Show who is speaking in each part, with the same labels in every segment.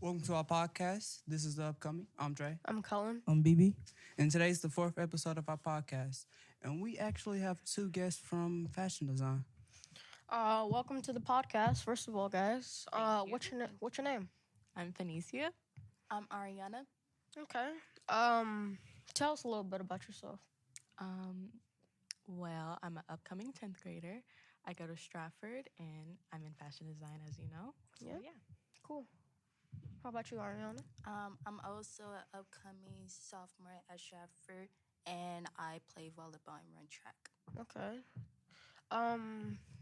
Speaker 1: Welcome to our podcast. This is the upcoming. I'm Dre,
Speaker 2: I'm Cullen.
Speaker 3: I'm BB.
Speaker 1: and today's the fourth episode of our podcast. And we actually have two guests from fashion design.
Speaker 2: Welcome to the podcast. First of all, guys,
Speaker 4: Thank you.
Speaker 2: what's your name?
Speaker 4: I'm Phoenicia.
Speaker 5: I'm Ariana.
Speaker 2: Okay. Tell us a little bit about yourself.
Speaker 4: Well, I'm an upcoming 10th grader. I go to Stratford and I'm in fashion design, as you know. So, yeah.
Speaker 2: Cool. How about you, Ariana?
Speaker 5: I'm also an upcoming sophomore at Stratford, and I play volleyball and run track.
Speaker 2: Okay.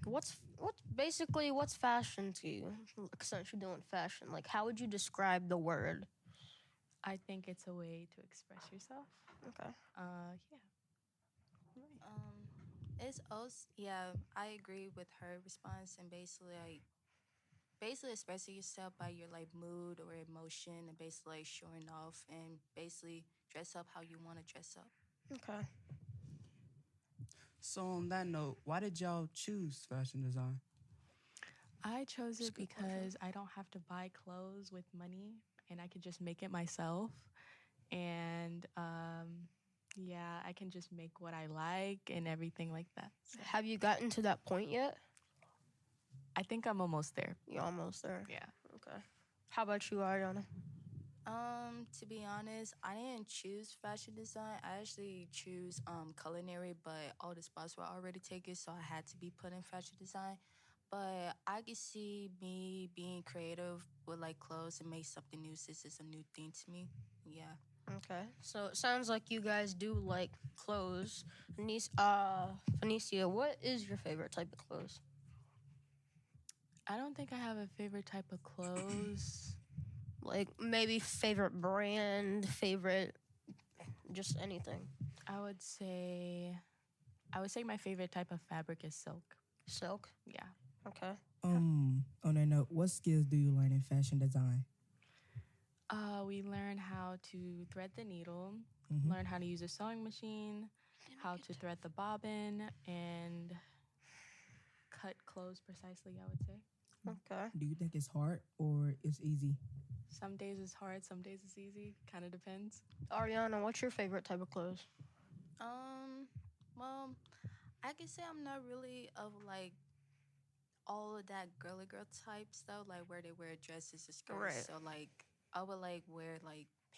Speaker 2: What's fashion to you? Since you're doing fashion, like how would you describe the word?
Speaker 4: I think it's a way to express yourself.
Speaker 2: Okay.
Speaker 4: Yeah.
Speaker 5: It's also I agree with her response, and basically expressing yourself by your mood or emotion, and basically showing off and basically dress up how you want to dress up.
Speaker 2: Okay.
Speaker 1: So, on that note, why did y'all choose fashion design?
Speaker 4: I chose it because I don't have to buy clothes with money and I could just make it myself. And I can just make what I like and everything like that. So
Speaker 2: Have you gotten to that point yet?
Speaker 4: I think I'm almost there.
Speaker 2: You're almost there.
Speaker 4: Yeah.
Speaker 2: Okay. How about you, Ariana?
Speaker 5: To be honest, I didn't choose fashion design. I actually choose culinary, but all the spots were already taken, so I had to be put in fashion design. But I could see me being creative with clothes and make something new since it's a new thing to me. Yeah.
Speaker 2: Okay. So it sounds like you guys do like clothes. Phoenicia, what is your favorite type of clothes?
Speaker 4: I don't think I have a favorite type of clothes.
Speaker 2: Like maybe favorite brand, favorite, just anything.
Speaker 4: I would say my favorite type of fabric is silk.
Speaker 2: Silk.
Speaker 4: Yeah.
Speaker 2: Okay.
Speaker 3: On that note, what skills do you learn in fashion design?
Speaker 4: We learn how to thread the needle, learn how to use a sewing machine, how to thread the bobbin, and cut clothes precisely, I would say.
Speaker 2: Okay.
Speaker 3: Do you think it's hard or it's easy?
Speaker 4: Some days it's hard, some days it's easy. Kind of depends.
Speaker 2: Ariana, what's your favorite type of clothes?
Speaker 5: Well, I can say I'm not really of all of that girly girl type stuff, where they wear dresses or skirts.
Speaker 2: Right.
Speaker 5: So I would wear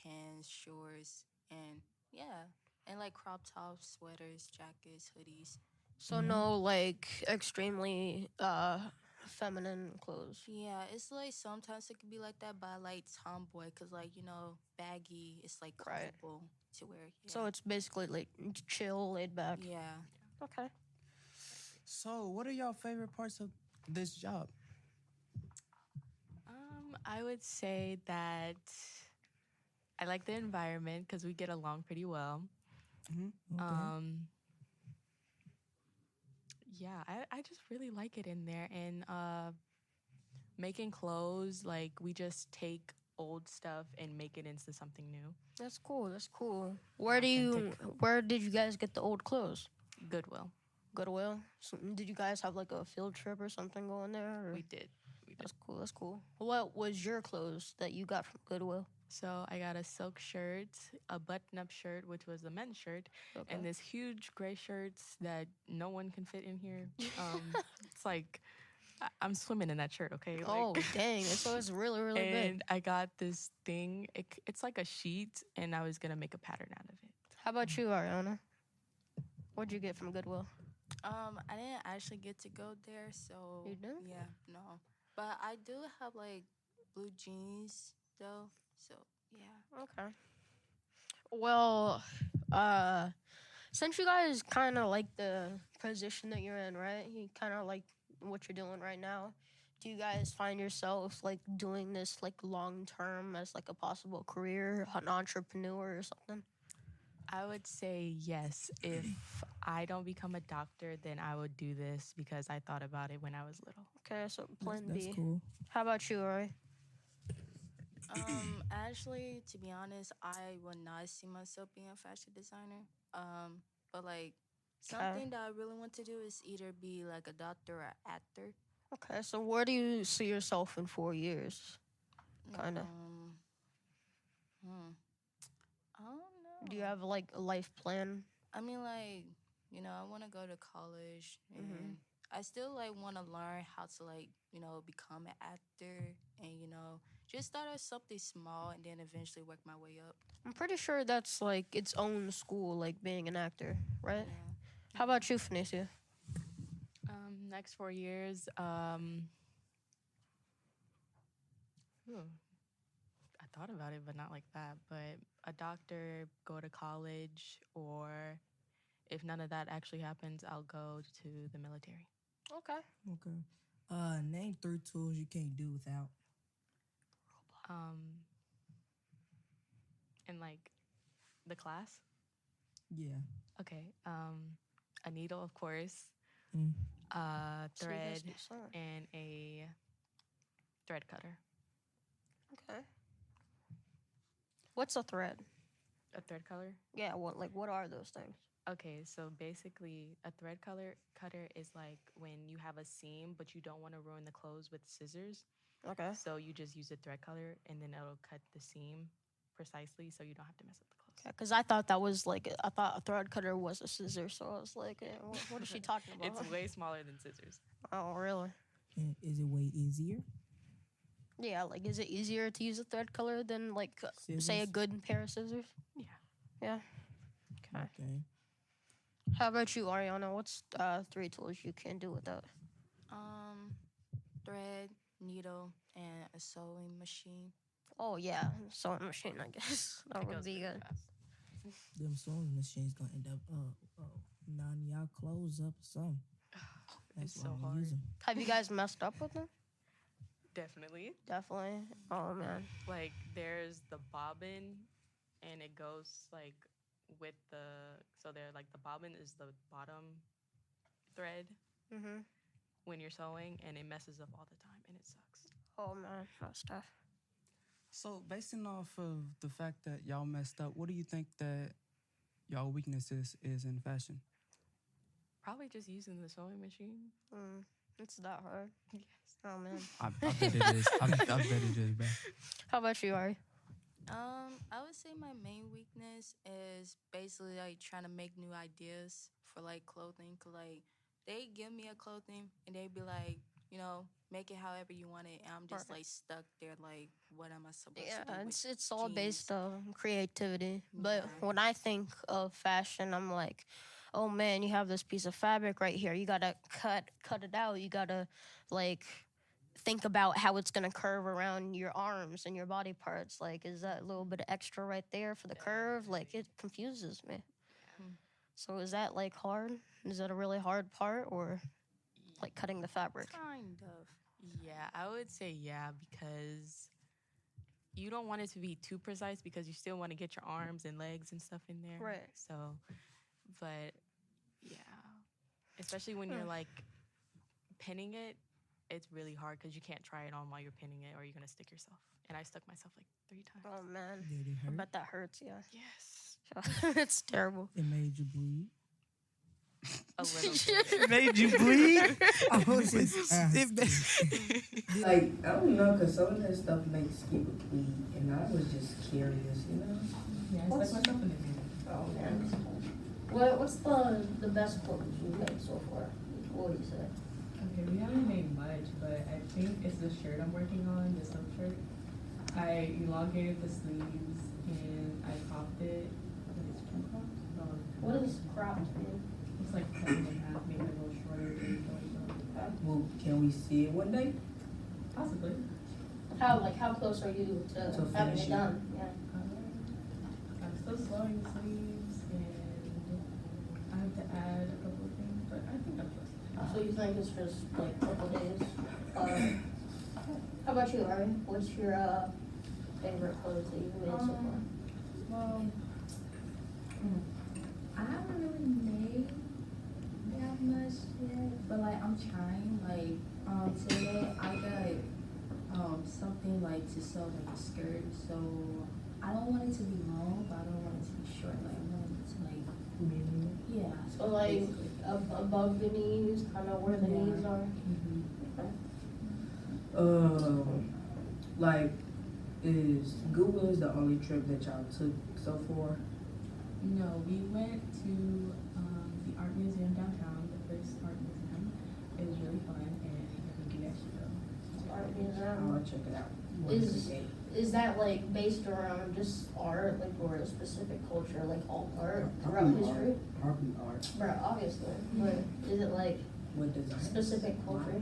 Speaker 5: pants, shorts, and yeah, and crop tops, sweaters, jackets, hoodies.
Speaker 2: So no like extremely feminine clothes.
Speaker 5: Yeah, it's sometimes it could be like that, but I like tomboy because baggy. It's
Speaker 2: Right.
Speaker 5: comfortable to wear. Yeah.
Speaker 2: So it's basically like chill, laid back.
Speaker 5: yeah.
Speaker 2: Okay.
Speaker 1: So, what are y'all favorite parts of this job?
Speaker 4: I would say that I like the environment because we get along pretty well.
Speaker 3: Okay.
Speaker 4: I just really like it in there. And making clothes, we just take old stuff and make it into something new.
Speaker 2: That's cool. That's cool. Where did you guys get the old clothes?
Speaker 4: Goodwill.
Speaker 2: Goodwill. So, did you guys have like a field trip or something going there? Or?
Speaker 4: We did.
Speaker 2: That's cool. That's cool. What was your clothes that you got from Goodwill?
Speaker 4: So I got a silk shirt, a button-up shirt, which was the men's shirt,
Speaker 2: Okay.
Speaker 4: and this huge gray shirts that no one can fit in here. It's like I'm swimming in that shirt, okay?
Speaker 2: Oh dang! So it's really really
Speaker 4: And
Speaker 2: big.
Speaker 4: I got this thing. It's like a sheet, and I was gonna make a pattern out of it.
Speaker 2: How about you, Ariana? What'd you get from Goodwill?
Speaker 5: I didn't actually get to go there, so
Speaker 2: You didn't?
Speaker 5: yeah, no. But I do have blue jeans though, so yeah.
Speaker 2: Okay. Well, since you guys kind of like the position that you're in, right? You kind of like what you're doing right now. Do you guys find yourself doing this long term as a possible career, an entrepreneur or something?
Speaker 4: I would say yes. If I don't become a doctor, then I would do this because I thought about it when I was little.
Speaker 2: Okay, so plan
Speaker 3: That's
Speaker 2: B.
Speaker 3: cool.
Speaker 2: How about you, Roy?
Speaker 5: Actually, to be honest, I would not see myself being a fashion designer. But something that I really want to do is either be a doctor or actor.
Speaker 2: Okay, so where do you see yourself in 4 years? kind of?
Speaker 5: I don't know.
Speaker 2: Do you have like a life plan?
Speaker 5: I mean, like, I want to go to college, and I still like want to learn how to like, become an actor, and just start at something small, and then eventually work my way up.
Speaker 2: I'm pretty sure that's like its own school, like being an actor, right?
Speaker 5: Yeah.
Speaker 2: How about you, Phoenicia?
Speaker 4: Next 4 years, I thought about it, but not like that. But a doctor, go to college, or if none of that actually happens, I'll go to the military.
Speaker 2: Okay.
Speaker 3: Okay. Name 3 tools you can't do without.
Speaker 4: In like the class.
Speaker 3: Yeah.
Speaker 4: Okay. A needle, of course.
Speaker 3: Mm.
Speaker 2: So you guys
Speaker 4: Thread
Speaker 2: do sewing.
Speaker 4: and a thread cutter.
Speaker 2: Okay. What's a thread?
Speaker 4: A thread cutter.
Speaker 2: Yeah. What are those things?
Speaker 4: Okay, so basically, a thread cutter is like when you have a seam, but you don't want to ruin the clothes with scissors.
Speaker 2: Okay.
Speaker 4: So you just use a thread cutter, and then it'll cut the seam precisely, so you don't have to mess up the clothes.
Speaker 2: Because I thought I thought a thread cutter was a scissor, so I was like, what is she talking about?
Speaker 4: It's way smaller than scissors.
Speaker 2: Oh, really?
Speaker 3: And is it way easier?
Speaker 2: Yeah, like, is it easier to use a thread cutter than, like, say a
Speaker 3: Scissors?
Speaker 2: good pair of scissors?
Speaker 4: Yeah.
Speaker 2: Yeah. Okay.
Speaker 3: Okay.
Speaker 2: How about you, Ariana? What's 3 tools you can do without?
Speaker 5: Thread, needle, and a sewing machine.
Speaker 2: Oh, yeah, sewing machine, I guess. That
Speaker 4: It
Speaker 2: would
Speaker 4: goes
Speaker 2: be
Speaker 4: really
Speaker 2: good.
Speaker 4: fast.
Speaker 3: Them sewing machines gonna end up knotting y'all clothes up or something.
Speaker 4: It's
Speaker 3: That's
Speaker 4: so
Speaker 3: why I
Speaker 4: hard.
Speaker 3: use them.
Speaker 2: Have you guys messed up with them?
Speaker 4: Definitely.
Speaker 2: Definitely. Oh, man.
Speaker 4: Like, there's the bobbin, and it goes, like, with so they're, like, the bobbin is the bottom thread
Speaker 2: Mm-hmm.
Speaker 4: when you're sewing, and it messes up all the time, and it sucks.
Speaker 2: Oh, man. That's tough.
Speaker 1: So, basing off of the fact that y'all messed up, what do you think that y'all weaknesses is in fashion?
Speaker 4: Probably just using the sewing machine.
Speaker 2: It's that hard.
Speaker 4: Yes.
Speaker 2: Oh, man.
Speaker 1: I bet it is. I bet it is, bro.
Speaker 2: How about you, Ari?
Speaker 5: I would say my main weakness is basically like trying to make new ideas for like clothing. 'Cause like they give me a clothing and they be like, make it however you want it, and I'm just like stuck there like, what am I supposed to do?
Speaker 2: Yeah,
Speaker 5: with
Speaker 2: it's all
Speaker 5: jeans?
Speaker 2: based on creativity. But
Speaker 5: Yeah.
Speaker 2: when I think of fashion, I'm like, oh man, you have this piece of fabric right here. You gotta cut it out. You gotta like think about how it's gonna curve around your arms and your body parts. Like, is that a little bit of extra right there for the curve? Like, it confuses me. So is that like hard? Is that a really hard part, or like cutting the fabric?
Speaker 5: Kind of.
Speaker 4: Yeah, I would say yeah, because you don't want it to be too precise because you still want to get your arms and legs and stuff in there.
Speaker 2: Right.
Speaker 4: So, but yeah, especially when you're like pinning it, it's really hard because you can't try it on while you're pinning it or you're going to stick yourself. And I stuck myself like 3 times.
Speaker 2: Oh man,
Speaker 3: Did it
Speaker 2: I
Speaker 3: hurt?
Speaker 2: bet that hurts. Yeah,
Speaker 4: Yes.
Speaker 2: it's terrible.
Speaker 3: It made you bleed.
Speaker 4: A little bit.
Speaker 1: Made you bleed?
Speaker 3: I was just asking.
Speaker 6: Like, I don't know, because some of that stuff makes people bleed, and I was just curious,
Speaker 7: Yeah, it's like myself in the video.
Speaker 2: Oh man. What's the best clothes you've made so far? What do you say?
Speaker 7: Okay, we haven't made much, but I think it's the shirt I'm working on, the silk shirt. I elongated the sleeves and I cropped it. It's too cropped? No,
Speaker 2: What does cropped mean?
Speaker 7: it's like cut it in half, make it a little shorter.
Speaker 6: Well, can we see it one day?
Speaker 7: Possibly.
Speaker 2: How close are you to having it
Speaker 6: finishing.
Speaker 2: done? Yeah.
Speaker 7: I'm still sewing the sleeves and I have to add a couple of things, but I think I'm close.
Speaker 2: So you think it's just like a couple days? How about you, Ari? What's your favorite clothes that you've made so far?
Speaker 8: Well, I haven't really made that much yet, but like I'm trying. Like today I got something like to sew like a skirt. So I don't want it to be long, but I don't want it to be short. Like I want it to like yeah.
Speaker 2: So like
Speaker 8: basically.
Speaker 2: above the knees, kind of where the knees are.
Speaker 8: Mhm.
Speaker 2: Okay.
Speaker 6: Like, Is Google is the only trip that y'all took so far?
Speaker 7: No, we went to the art museum downtown, the first art museum. It was really fun, and I think you guys should go.
Speaker 2: Art
Speaker 6: I'll
Speaker 2: museum.
Speaker 6: check it out.
Speaker 2: Is that like based around just art, like or a specific culture, like all art throughout
Speaker 1: Probably
Speaker 2: history?
Speaker 1: Probably art.
Speaker 2: Bro, obviously. But is it like
Speaker 6: What design?
Speaker 2: specific culture?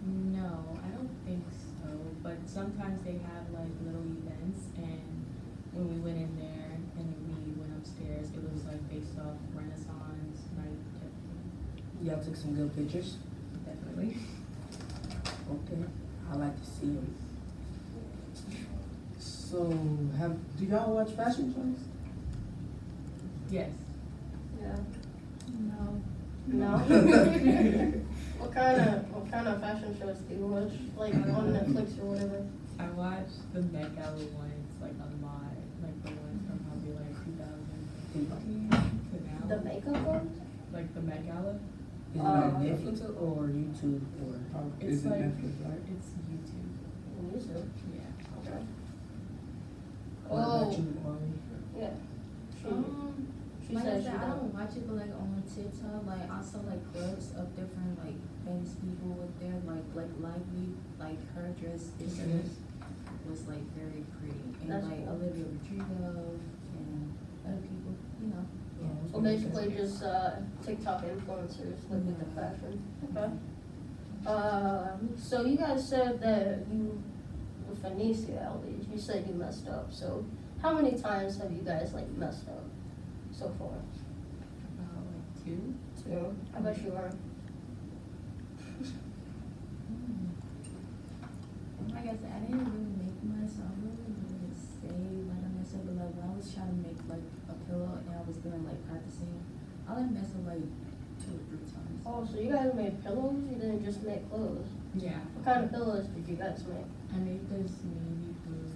Speaker 7: No, I don't think so. But sometimes they have like little events, and when we went in there and we went upstairs, it was like based off Renaissance night type of thing.
Speaker 6: Y'all took some good pictures?
Speaker 7: Definitely.
Speaker 6: Okay. I like to see them.
Speaker 1: So, do y'all watch fashion shows?
Speaker 7: Yes.
Speaker 2: Yeah.
Speaker 3: No.
Speaker 2: No. What kind of fashion shows do you watch? Like on Netflix or whatever?
Speaker 7: I watched the Met Gala ones like a lot, like the ones from probably like 2015 to now.
Speaker 2: The makeup ones?
Speaker 7: Like the Met Gala.
Speaker 6: Is it on Netflix or YouTube or?
Speaker 7: It's
Speaker 1: Is it
Speaker 7: like
Speaker 1: Netflix, right?
Speaker 7: it's YouTube.
Speaker 2: YouTube.
Speaker 7: Yeah.
Speaker 2: Okay.
Speaker 6: What about
Speaker 2: Oh.
Speaker 6: you, Marley?
Speaker 2: Yeah. She
Speaker 8: Like
Speaker 2: said
Speaker 8: I
Speaker 2: she
Speaker 8: said, I
Speaker 2: don't.
Speaker 8: don't watch it, but like on TikTok, like I saw like clips of different like famous people with their like Lively, like her dress this year was like very pretty, and
Speaker 2: That's
Speaker 8: like
Speaker 2: cool.
Speaker 8: Olivia Rodrigo and other people, you know.
Speaker 2: So basically just TikTok influencers like with the fashion. Okay. So you guys said that you with Phoenicia at least, you said you messed up. So how many times have you guys like messed up so far?
Speaker 7: About like 2.
Speaker 2: Two. How about you are?
Speaker 8: Like I said, I didn't really make much, so I really wouldn't say like I messed up. But like when I was trying to make like a pillow and I was doing like practicing, I like messed up like 2 or 3 times.
Speaker 2: Oh, so you guys made pillows? You didn't just make clothes.
Speaker 7: Yeah.
Speaker 2: What kind of pillows did you guys make?
Speaker 7: I made this navy blue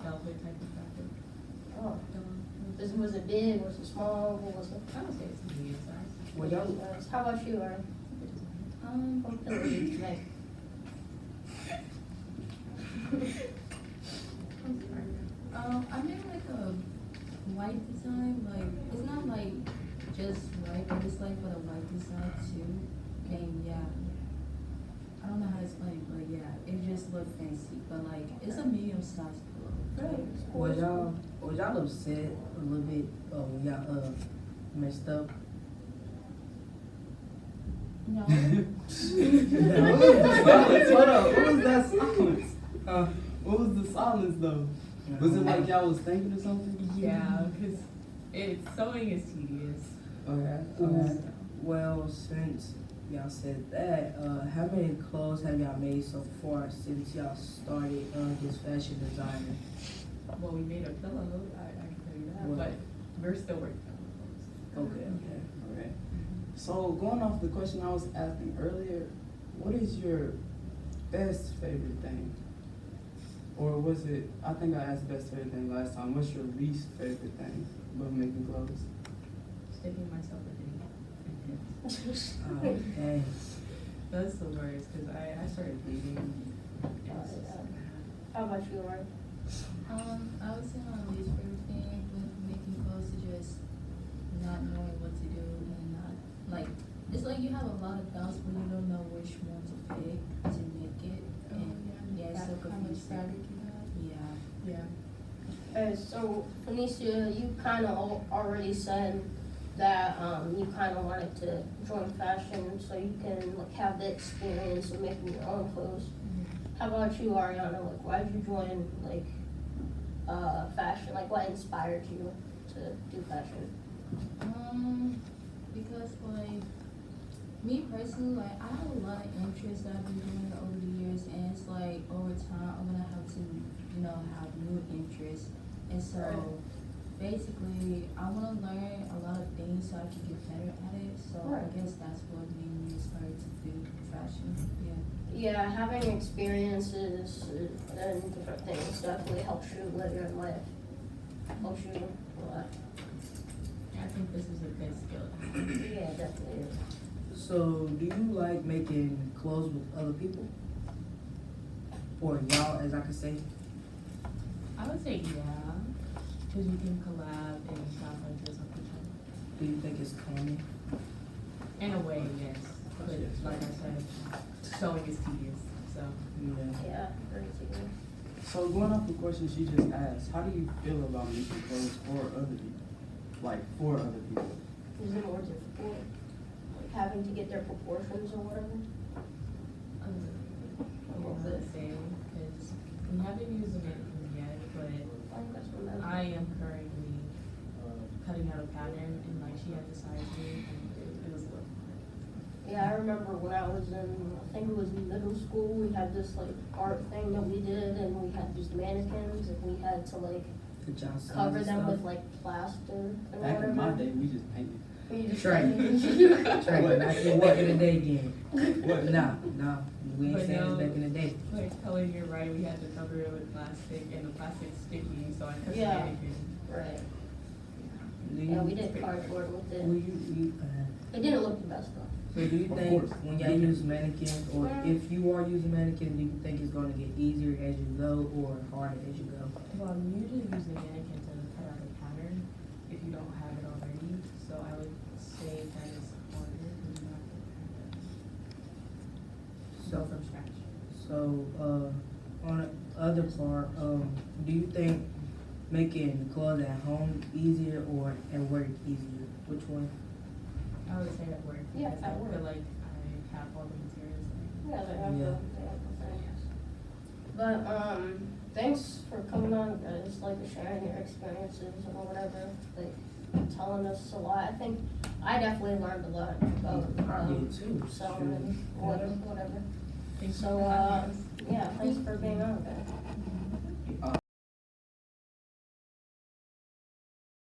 Speaker 7: velvet type of fabric.
Speaker 2: Oh, was it big? Was it small? What was it?
Speaker 7: I would say it's medium size.
Speaker 6: Well, y'all,
Speaker 2: How about you, Aaron? What pillow did you make?
Speaker 8: I made like a white design, like it's not like just white, but it's like with a white design too. And yeah, I don't know how to explain it, but yeah, it just looked fancy. But like it's a medium sized pillow.
Speaker 6: was y'all upset a little bit when y'all messed up?
Speaker 8: No.
Speaker 1: Hold on, what was that silence? What was the silence though? Was it like y'all was thinking of something?
Speaker 7: Yeah, because sewing is tedious.
Speaker 6: Okay. Well, since y'all said that, how many clothes have y'all made so far since y'all started this fashion designing?
Speaker 7: Well, we made a pillow, I can tell you that,
Speaker 6: Well-
Speaker 7: but we're still working on the clothes.
Speaker 6: Okay.
Speaker 1: Alright. So going off the question I was asking earlier, what is your best favorite thing? Or was it, I think I asked best favorite thing last time, what's your least favorite thing about making clothes?
Speaker 7: Sticking myself with it.
Speaker 6: Okay.
Speaker 7: That's the worst, because I started bleeding. And it's just so bad.
Speaker 2: How about you, Aaron?
Speaker 8: I would say my least favorite thing with making clothes is just not knowing what to do and not like it's like you have a lot of doubts but you don't know which one to pick to make it. And yeah, it's so confusing. Yeah.
Speaker 7: Yeah.
Speaker 2: So Phoenicia, you kind of already said that you kind of wanted to join fashion so you can like have the experience of making your own clothes. How about you, Ariana? Like, why did you join like fashion? Like, what inspired you to do fashion?
Speaker 8: Because like me personally, like I have a lot of interests that I've been doing over the years, and it's like over time I'm gonna have to, you know, have new interests, and so basically I want to learn a lot of things so I can get better at it. So I guess that's what made me inspired to do fashion. Yeah.
Speaker 2: Yeah, having experiences and different things definitely helps you later in life. Helps you a lot.
Speaker 7: I think this is a good skill.
Speaker 2: Yeah, definitely is.
Speaker 6: So, do you like making clothes with other people? or y'all, as I could say?
Speaker 7: I would say yeah, because you can collab and have ideas of each other.
Speaker 6: Do you think it's common?
Speaker 7: In a way, yes. But like I said, sewing is tedious. So
Speaker 6: Yeah.
Speaker 2: Yeah, very too.
Speaker 1: So going off the question she just asked, how do you feel about making clothes for other people? Like for other people?
Speaker 2: Is it more difficult? Like having to get their proportions or whatever?
Speaker 7: I would say because we haven't used a mannequin yet, but I am currently cutting out a pattern and like she had to size me and it was a little hard.
Speaker 2: Yeah, I remember when I was in, I think it was middle school, we had this like art thing that we did and we had these mannequins and we had to like
Speaker 6: Did y'all size
Speaker 2: cover
Speaker 6: and
Speaker 2: them
Speaker 6: stuff?
Speaker 2: with like plaster and
Speaker 1: Back in my
Speaker 2: whatever.
Speaker 1: day, we just painted.
Speaker 2: We just
Speaker 6: Trey. Trey,
Speaker 1: What?
Speaker 6: back in the day again.
Speaker 1: What?
Speaker 6: Nah, we ain't
Speaker 7: But
Speaker 6: saying
Speaker 7: no.
Speaker 6: it's back in the day.
Speaker 7: Like telling you right, we had to cover it with plastic and the plastic's sticky, so I cut
Speaker 2: Yeah.
Speaker 7: the mannequin.
Speaker 2: Right.
Speaker 6: Do
Speaker 2: Yeah, we
Speaker 6: you,
Speaker 2: did cardboard with it.
Speaker 6: will you,
Speaker 2: It didn't look the best though.
Speaker 6: so do you
Speaker 1: Of
Speaker 6: think
Speaker 1: course.
Speaker 6: when y'all use mannequins, or
Speaker 2: Yeah.
Speaker 6: if you are using mannequins, do you think it's gonna get easier as you go or harder as you go?
Speaker 7: Well, I'm usually using mannequin to cut out a pattern if you don't have it already, so I would say that is harder than not the pattern.
Speaker 6: So,
Speaker 7: Go from scratch.
Speaker 6: on the other part, do you think making clothes at home easier or at work easier? Which one?
Speaker 7: I would say at work
Speaker 2: Yeah,
Speaker 7: because
Speaker 2: at
Speaker 7: I
Speaker 2: work.
Speaker 7: feel like I have all the materials there.
Speaker 2: Yeah, they have
Speaker 6: Yeah.
Speaker 2: they have the things. But thanks for coming on, guys, like sharing your experiences or whatever, like telling us a lot. I think I definitely learned a lot about
Speaker 6: I did too.
Speaker 2: sewing and whatever.
Speaker 7: Thanks
Speaker 2: So
Speaker 7: for having us.
Speaker 2: yeah, thanks for being on, guys.